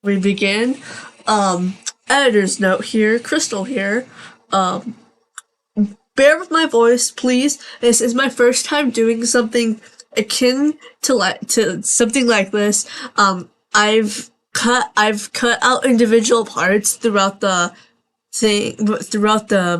We begin. Editor's note here, Crystal here. Um, Bear with my voice, please. This is my first time doing something akin to something like this. I've cut out individual parts throughout the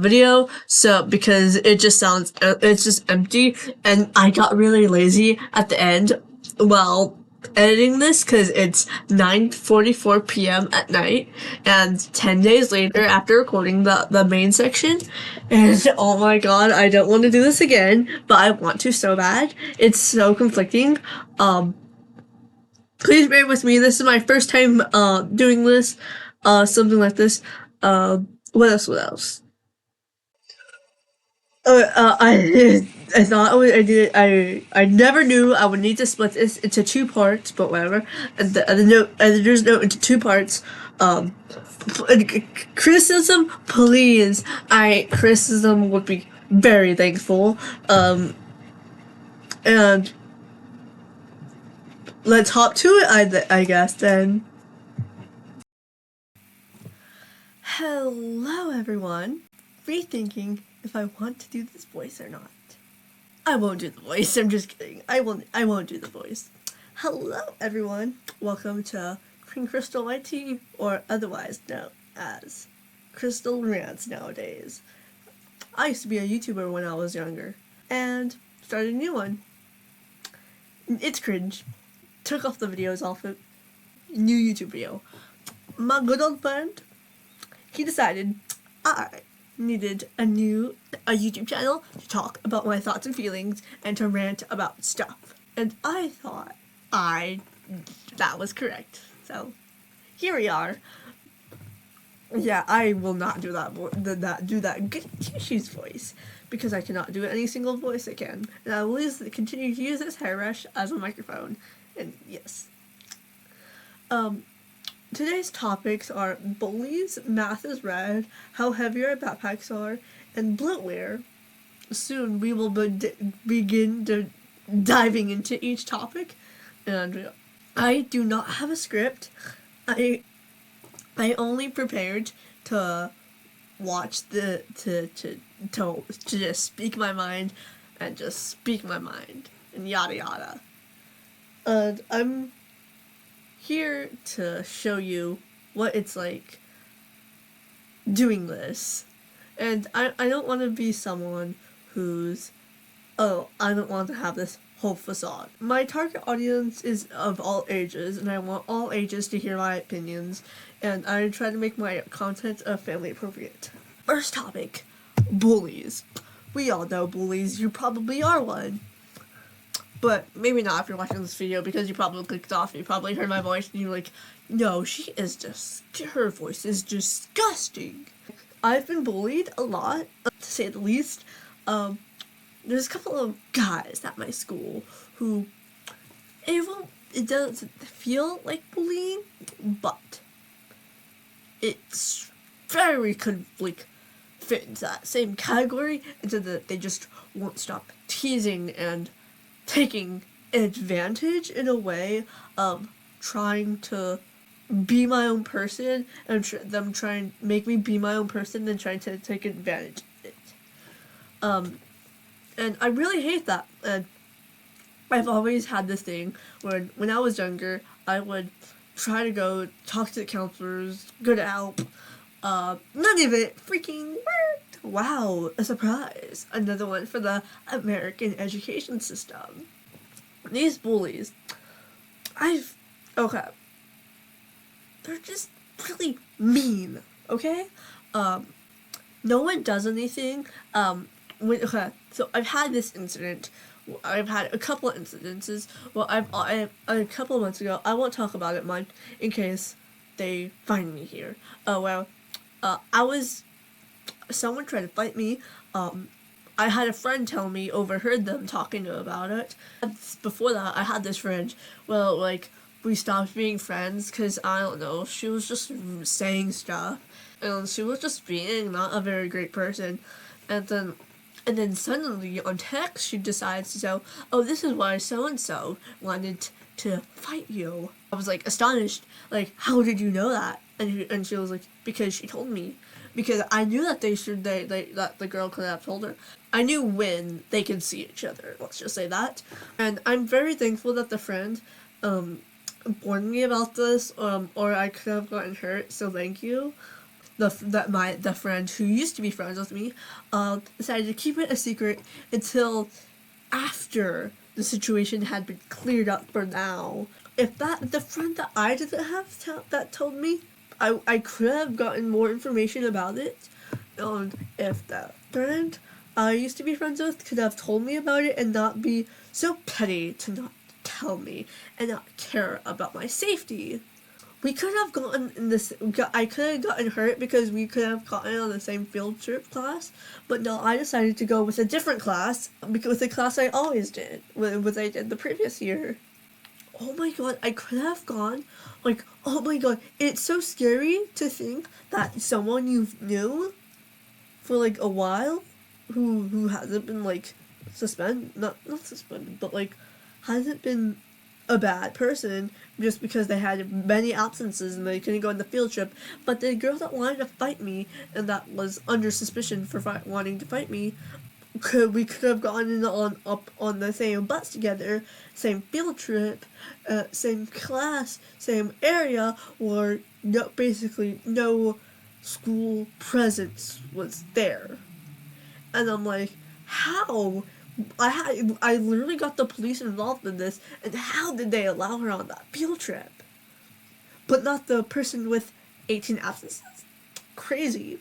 video, so because it's just empty, and I got really lazy at the end while editing this because it's 9:44 p.m. at night and 10 days later after recording the main section. And oh my god, I don't want to do this again, but I want to so bad. It's so conflicting. um Please bear with me. This is my first time doing this, something like this. What else? What else? I thought I never knew I would need to split this into two parts, but whatever. And the note, editor's note into two parts. Um, Criticism, please. Criticism would be very thankful. And let's hop to it. I guess then. Hello, everyone. Rethinking if I want to do this voice or not. I won't do the voice. I'm just kidding. I won't do the voice. Hello, everyone. Welcome to Queen Crystal IT, or otherwise known as CrystalRants nowadays. I used to be a YouTuber when I was younger, and started a new one. It's cringe. Took off the videos off it. New YouTube video. My good old friend, he decided I needed a YouTube channel to talk about my thoughts and feelings and to rant about stuff. And I thought that was correct. So here we are. Yeah, I will not do that good tissues voice because I cannot do any single voice I can. And I will continue to use this hairbrush as a microphone. And yes. Today's topics are Bullies Math is Red, how heavy our backpacks are, and Bloatware. Soon we will begin diving into each topic, and I do not have a script. I only prepared to watch to just speak my mind and just speak my mind and yada yada. And I'm here to show you what it's like doing this. And I don't want to be someone who's, oh, I don't want to have this whole facade. My target audience is of all ages, and I want all ages to hear my opinions, and I try to make my content family appropriate. First topic, bullies. We all know bullies, you probably are one. But maybe not if you're watching this video because you probably clicked off. You probably heard my voice and you're like, no, her voice is disgusting. I've been bullied a lot, to say the least. There's a couple of guys at my school who, it doesn't feel like bullying, but it's very fit into that same category, into that they just won't stop teasing and taking advantage in a way of trying to be my own person and them trying to make me be my own person and trying to take advantage of it. And I really hate that. And I've always had this thing where when I was younger, I would try to go talk to the counselors, go to help. None of it freaking worked. Wow, a surprise. Another one for the American education system. These bullies, okay. They're just really mean, okay? No one does anything. Okay, so I've had this incident. I've had a couple of incidences. Well, a couple of months ago. I won't talk about it much in case they find me here. Someone tried to fight me. I had a friend tell me, overheard them talking about it. Before that, I had this friend. Well, we stopped being friends because, I don't know, she was just saying stuff. And she was just being not a very great person. And then suddenly on text, she decides to say, oh, this is why so-and-so wanted to fight you. I was like astonished, like, how did you know that? And she was like, because she told me. Because I knew that that the girl could have told her. I knew when they could see each other, let's just say that. And I'm very thankful that the friend warned me about this, or I could have gotten hurt, so thank you. The friend who used to be friends with me decided to keep it a secret until after the situation had been cleared up for now. If the friend that I didn't have that told me, I could have gotten more information about it. And if that friend I used to be friends with could have told me about it and not be so petty to not tell me and not care about my safety, we could have gotten in this. I could have gotten hurt because we could have gotten on the same field trip class, but no, I decided to go with a different class, with the class I always did, what I did the previous year. Oh my god, I could have gone, like, oh my god, it's so scary to think that someone you knew for like a while, who hasn't been like suspended, not suspended, but like hasn't been a bad person just because they had many absences and they couldn't go on the field trip, but the girl that wanted to fight me and that was under suspicion for wanting to fight me, we could have gone up on the same bus together, same field trip, same class, same area, where basically no school presence was there. And I'm like, how? I literally got the police involved in this, and how did they allow her on that field trip? But not the person with 18 absences? Crazy,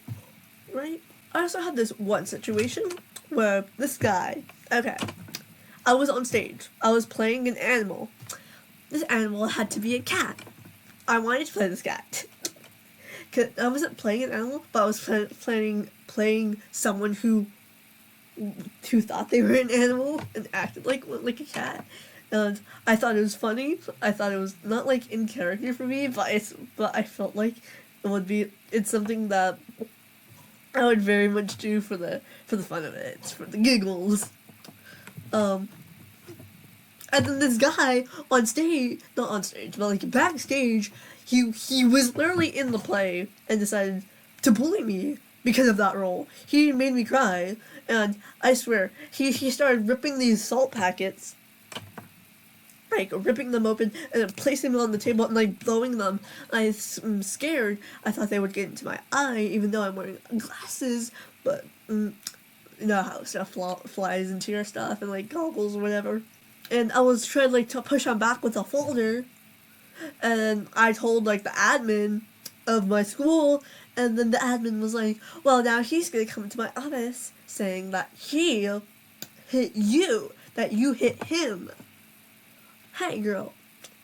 right? I also had this one situation where this guy, okay, I was on stage. I was playing an animal. This animal had to be a cat. I wanted to play this cat. Cause I wasn't playing an animal, but I was playing someone who thought they were an animal and acted like a cat. And I thought it was funny. I thought it was not like in character for me, but I felt like it's something that I would very much do for the fun of it, for the giggles. And then this guy on stage, not on stage, but like backstage, he was literally in the play and decided to bully me because of that role. He made me cry, and I swear, he started ripping these salt packets, like ripping them open and then placing them on the table and like blowing them. I'm scared. I thought they would get into my eye, even though I'm wearing glasses, but you know how stuff flies into your stuff and like goggles or whatever. And I was trying like to push him back with a folder, and I told like the admin of my school, and then the admin was like, well, now he's gonna come to my office saying that he hit you, that you hit him. Hey girl,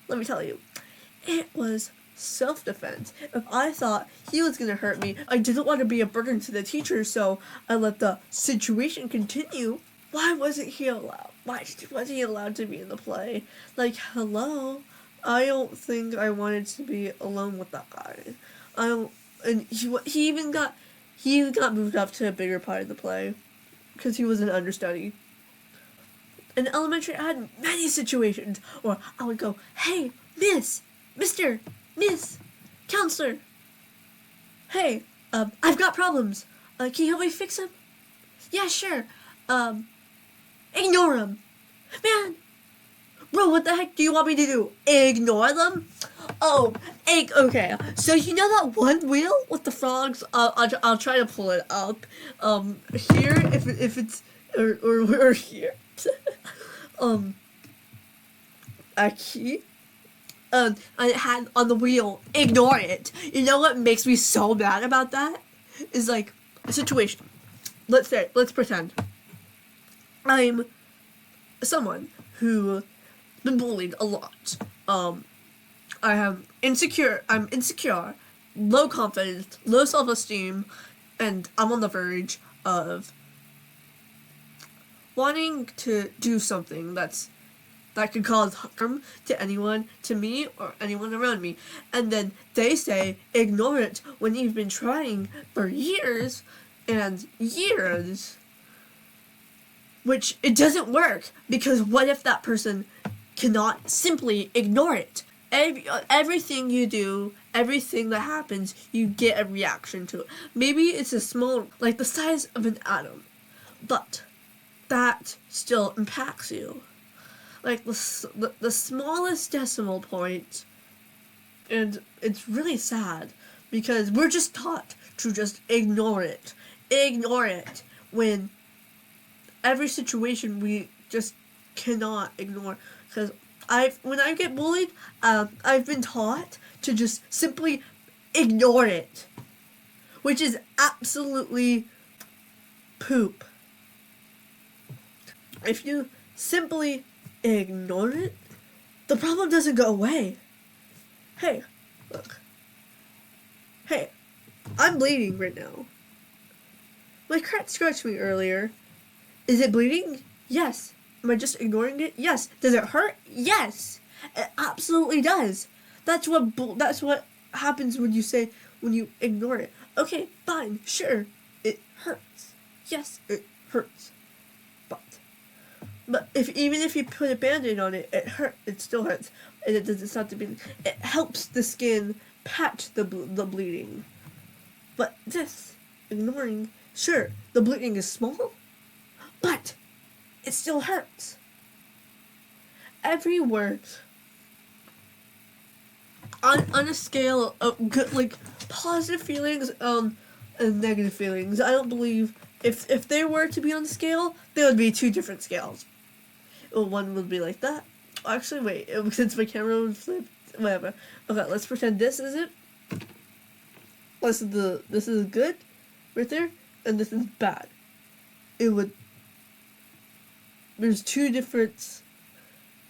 let me tell you, it was self-defense. If I thought he was gonna hurt me, I didn't want to be a burden to the teacher, so I let the situation continue. Why wasn't he allowed? Why wasn't he allowed to be in the play? Like, hello? I don't think I wanted to be alone with that guy. And he even got moved up to a bigger part of the play because he was an understudy. In elementary, I had many situations where I would go, hey, miss, mister, miss, counselor, hey, I've got problems. Can you help me fix them? Yeah, sure. Ignore them. Man, bro, what the heck do you want me to do? Ignore them? Oh, okay. So you know that one wheel with the frogs? I'll try to pull it up. Here, if it's or here. A key. And it had on the wheel. Ignore it. You know what makes me so mad about that? Is like a situation. Let's pretend I'm someone who been bullied a lot. I'm insecure, low confidence, low self-esteem, and I'm on the verge of wanting to do something that could cause harm to anyone, to me, or anyone around me. And then they say, ignore it, when you've been trying for years and years. Which, it doesn't work, because what if that person cannot simply ignore it. Everything you do, everything that happens, you get a reaction to it. Maybe it's a small, like the size of an atom, but that still impacts you. Like the smallest decimal point, and it's really sad because we're just taught to just ignore it. Ignore it when every situation we just cannot ignore. Because when I get bullied, I've been taught to just simply ignore it, which is absolutely poop. If you simply ignore it, the problem doesn't go away. Hey, look. Hey, I'm bleeding right now. My cat scratched me earlier. Is it bleeding? Yes. Am I just ignoring it? Yes. Does it hurt? Yes. It absolutely does. That's what happens when you ignore it. Okay, fine, sure. It hurts. Yes, it hurts. But even if you put a band-aid on it, it still hurts. And it doesn't stop the bleeding. It helps the skin patch the bleeding. But this, ignoring, sure, the bleeding is small, but it still hurts. Every word on a scale of good, like positive feelings and negative feelings. I don't believe if they were to be on the scale, there would be two different scales. One would be like that. Actually, wait, since my camera would flip, whatever. Okay, let's pretend this is it. This is good, right there, and this is bad. There's two different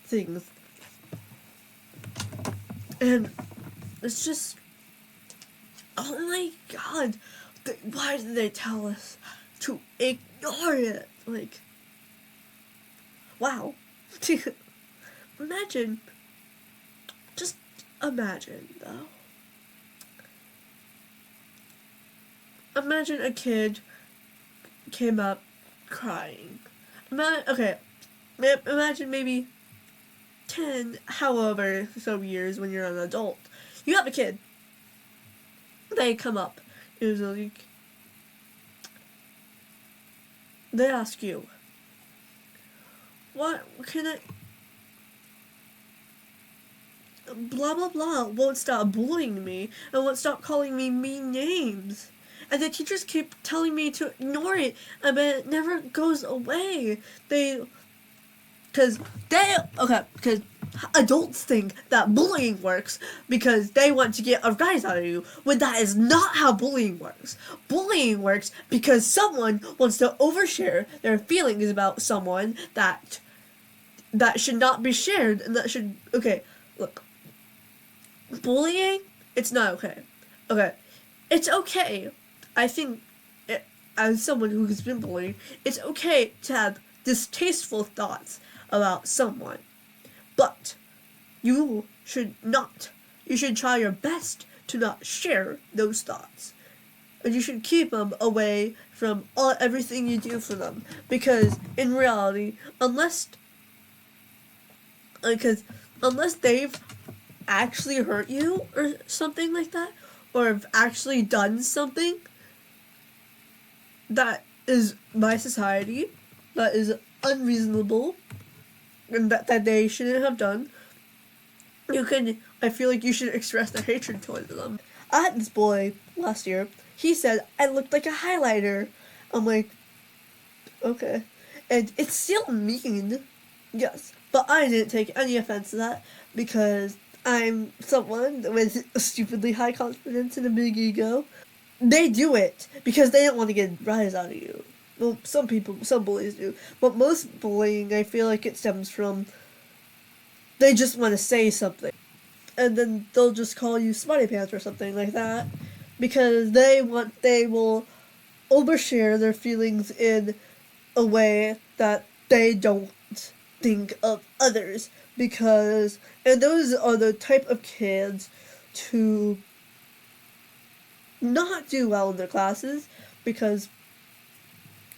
things. And it's just, oh my god, why did they tell us to ignore it? Like, wow. Imagine, just imagine, though. Imagine a kid came up crying. Imagine maybe 10, however, some years when you're an adult. You have a kid. They come up. It was like, they ask you, what can I... Blah, blah, blah, won't stop bullying me, and won't stop calling me mean names. And the teachers keep telling me to ignore it, but it never goes away. Because adults think that bullying works because they want to get a rise out of you, when that is not how bullying works. Bullying works because someone wants to overshare their feelings about someone that should not be shared, and that should... Okay, look. Bullying, it's not okay. Okay, it's okay. I think, as someone who has been bullied, it's okay to have distasteful thoughts about someone. But you should not. You should try your best to not share those thoughts. And you should keep them away from everything you do for them. Because in reality, unless they've actually hurt you or something like that, or have actually done something that is by society, that is unreasonable, and that they shouldn't have done, I feel like you should express their hatred towards them. I had this boy last year, he said I looked like a highlighter. I'm like, okay. And it's still mean, yes, but I didn't take any offense to that, because I'm someone with a stupidly high confidence and a big ego. They do it because they don't want to get a rise out of you. Well, some bullies do. But most bullying, I feel like it stems from, they just want to say something. And then they'll just call you smarty pants or something like that. Because they will overshare their feelings in a way that they don't think of others. And those are the type of kids to not do well in their classes, because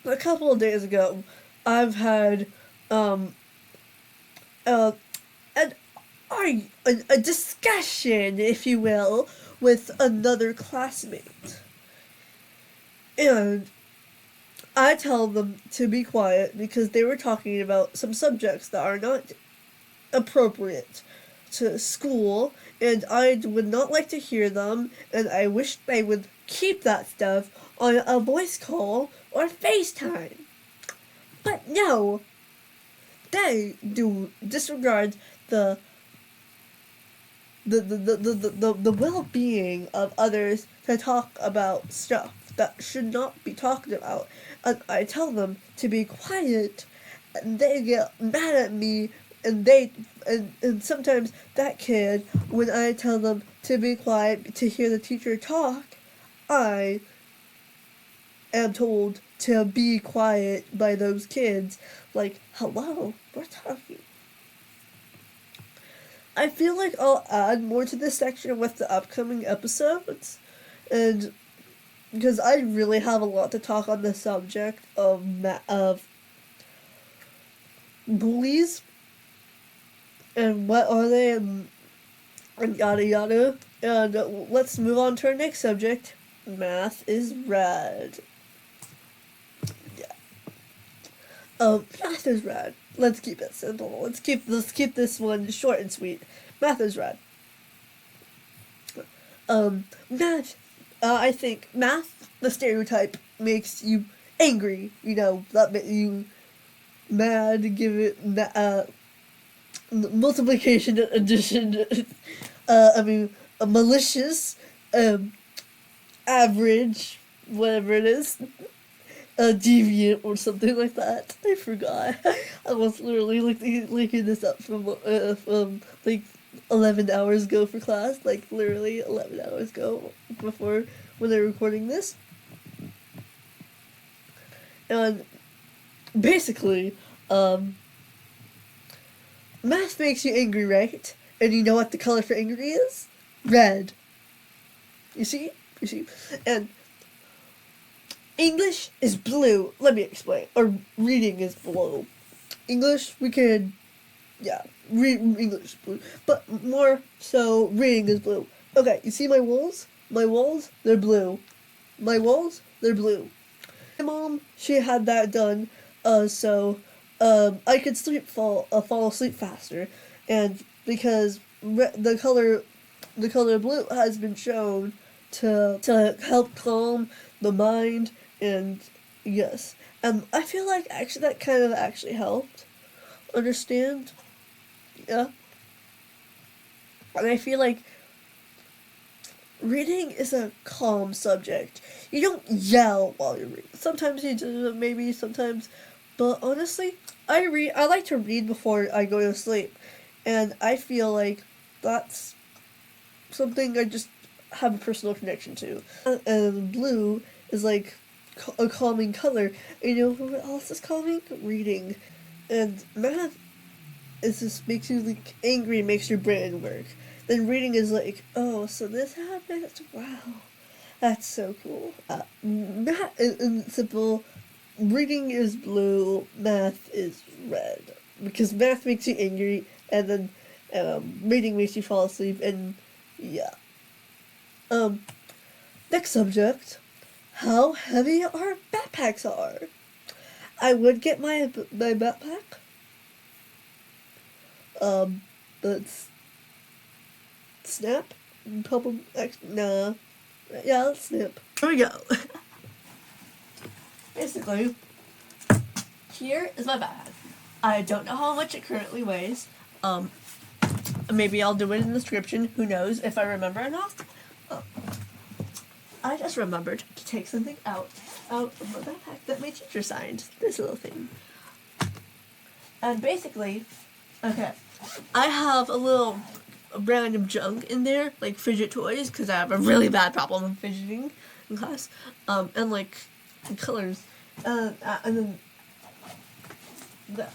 a couple of days ago, I've had a discussion, if you will, with another classmate. And I tell them to be quiet because they were talking about some subjects that are not appropriate to school, and I would not like to hear them, and I wish they would keep that stuff on a voice call or FaceTime. But no, they do disregard the the well-being of others to talk about stuff that should not be talked about. And I tell them to be quiet, and they get mad at me, and and sometimes that kid, when I tell them to be quiet to hear the teacher talk, I am told to be quiet by those kids. Like, hello, we're talking. I feel like I'll add more to this section with the upcoming episodes, and because I really have a lot to talk on the subject of bullies and what are they and yada yada. And let's move on to our next subject. Math is rad. Yeah. Math is rad. Let's keep it simple. Let's keep this one short and sweet. Math is rad. Math. I think math, the stereotype, makes you angry. You know, that makes you mad. Give it multiplication, addition. I mean, malicious. Average, whatever it is. Deviant or something like that. I forgot. I was literally looking this up from like 11 hours ago for class. Like literally 11 hours ago before when they're recording this. And basically, math makes you angry, right? And you know what the color for angry is? Red. You see? And English is blue. Let me explain. Or reading is blue. English, we could, yeah, read English is blue. But more so, reading is blue. Okay, you see my walls? My walls, they're blue. My walls, they're blue. My mom, she had that done, so I could fall asleep faster, and because the color blue has been shown to help calm the mind, and yes, and I feel like actually that kind of actually helped understand, yeah, and I feel like reading is a calm subject. You don't yell while you read. Sometimes you do, maybe sometimes, but honestly, I like to read before I go to sleep, and I feel like that's something I just have a personal connection to. And blue is like a calming color. And you know what else is calming? Reading. And math is just makes you like angry, makes your brain work. Then reading is like, oh, so this happened? Wow. That's so cool. Math in simple, reading is blue, math is red. Because math makes you angry, and then reading makes you fall asleep, and yeah. Next subject. How heavy our backpacks are. I would get my backpack. Let's snap. Probably, nah. Yeah, let's snap. Here we go. Basically, here is my bag. I don't know how much it currently weighs. Maybe I'll do it in the description. Who knows if I remember or not. I just remembered to take something out of my backpack that my teacher signed. This little thing. And basically, okay, I have a little random junk in there, like fidget toys, because I have a really bad problem with fidgeting in class. And like colors. And then that.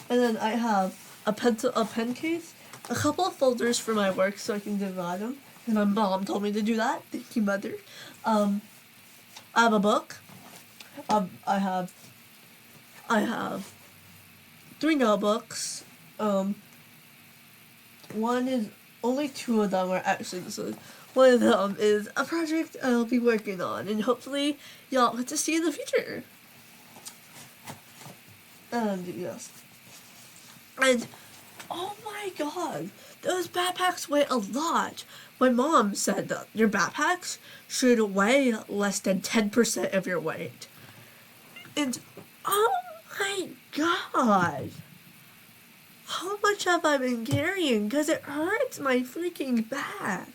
And then I have a pen case, a couple of folders for my work so I can divide them. And my mom told me to do that. Thank you, Mother. I have a book. I have 3 notebooks. One is only 2 of them are actually this. One of them is a project I'll be working on, and hopefully y'all get to see in the future. And yes, and oh my god, those backpacks weigh a lot. My mom said that your backpacks should weigh less than 10% of your weight. And oh my god, how much have I been carrying? Because it hurts my freaking back.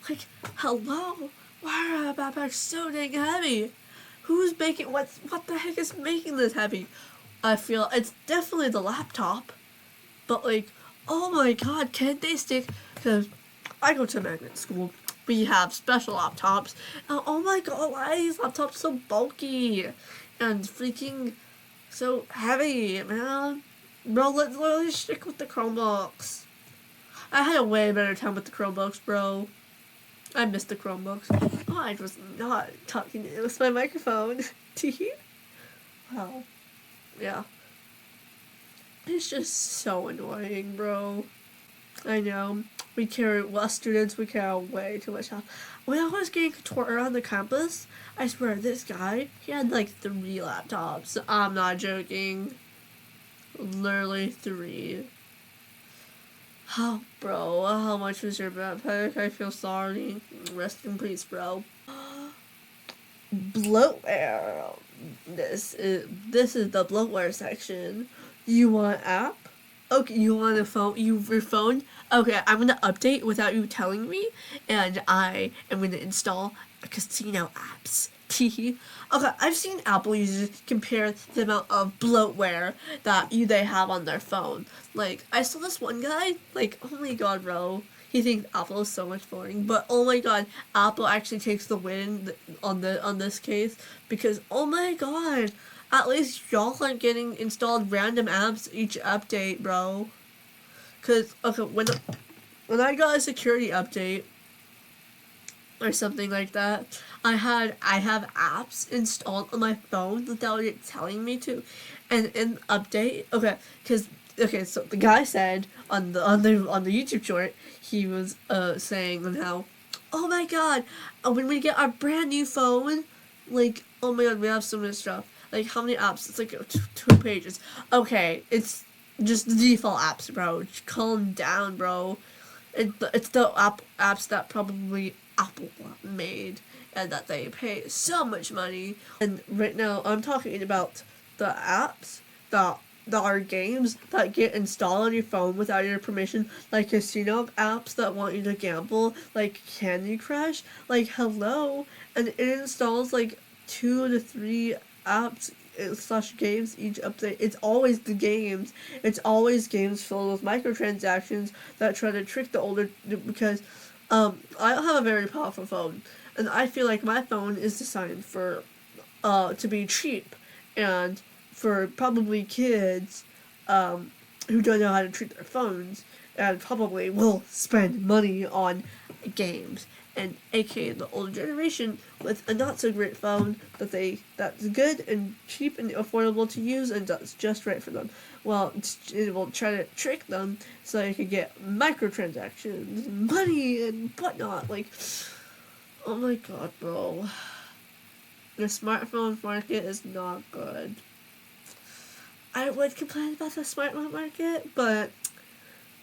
Like, hello? Why are backpacks so dang heavy? Who's making, what the heck is making this heavy? I feel it's definitely the laptop. But like, oh my god, can't they stick? Because I go to magnet school. We have special laptops. And oh my god, why are these laptops so bulky? And freaking so heavy, man. Bro, let's literally stick with the Chromebooks. I had a way better time with the Chromebooks, bro. I missed the Chromebooks. Oh, I was not talking. It was my microphone. Tee. Wow. Yeah. It's just so annoying, bro. I know. Us students, we carry way too much stuff. When I was getting a tour around the campus, I swear, this guy, he had like 3 laptops. I'm not joking. Literally 3. Oh, bro, how much was your backpack? I feel sorry. Rest in peace, bro. Bloatware. This is the bloatware section. You want app? Okay, you want a phone? Your phone? Okay, I'm gonna update without you telling me, and I am gonna install casino apps. Teehee. Okay, I've seen Apple users compare the amount of bloatware that they have on their phone. Like, I saw this one guy, like, oh my god, bro. He thinks Apple is so much boring, but oh my god, Apple actually takes the win on this case because oh my god, at least y'all aren't getting installed random apps each update, bro. Cause okay, when I got a security update or something like that, I have apps installed on my phone without it telling me to, and in update, so the guy said on the YouTube short, he was saying on how, oh my god, when we get our brand new phone, like oh my god, we have so much stuff. Like how many apps? It's like 2 pages. Okay, it's just the default apps, bro. Just calm down, bro. It's the apps that probably Apple made and that they pay so much money. And right now, I'm talking about the apps that are games that get installed on your phone without your permission, like casino apps that want you to gamble, like Candy Crush. Like hello, and it installs like 2 to 3 apps slash games each update. It's always the games. It's always games filled with microtransactions that try to trick the older because I have a very powerful phone and I feel like my phone is designed for to be cheap and for probably kids who don't know how to treat their phones and probably will spend money on games and aka the older generation with a not so great phone that's good and cheap and affordable to use and that's just right for them. Well, it will try to trick them so they can get microtransactions, money and whatnot. Like, oh my god, bro. The smartphone market is not good. I would complain about the smartphone market, but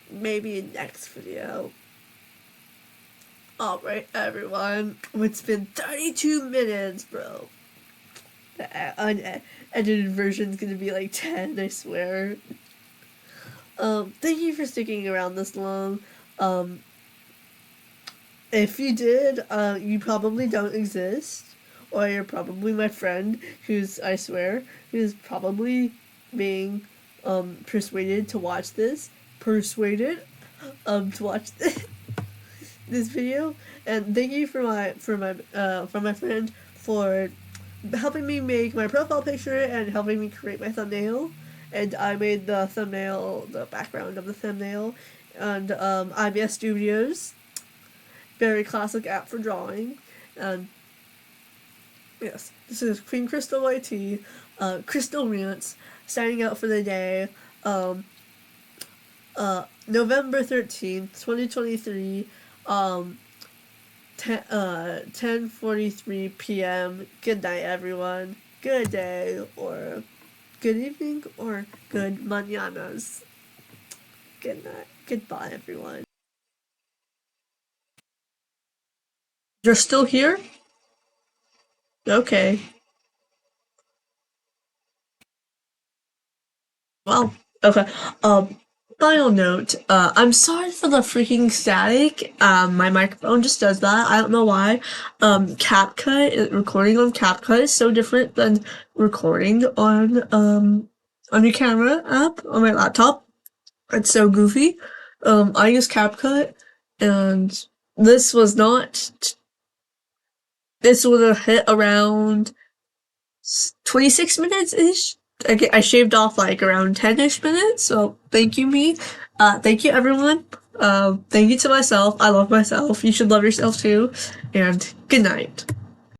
maybe next video. Alright, everyone. It's been 32 minutes, bro. The unedited version's gonna be like 10, I swear. Thank you for sticking around this long. If you did, you probably don't exist. Or you're probably my friend I swear, who's probably being, persuaded to watch this. To watch this video. And thank you for my friend for helping me make my profile picture and helping me create my thumbnail. And I made the thumbnail, the background of the thumbnail, and IBS Studios, very classic app for drawing. And yes, this is Queen Crystal YT, CrystalRants, signing out for the day. um, November 13th, 2023, 10:43 p.m. Good night, everyone. Good day, or good evening, or good mañanas. Good night. Goodbye, everyone. You're still here? Okay. Well, okay. Um, Final note. I'm sorry for the freaking static. My microphone just does that. I don't know why. Recording on CapCut is so different than recording on your camera app on my laptop. It's so goofy. I use CapCut, and this was not. This would have hit around 26 minutes ish. I shaved off like around 10-ish minutes, so thank you, me. Thank you, everyone. Thank you to myself. I love myself. You should love yourself too. And good night.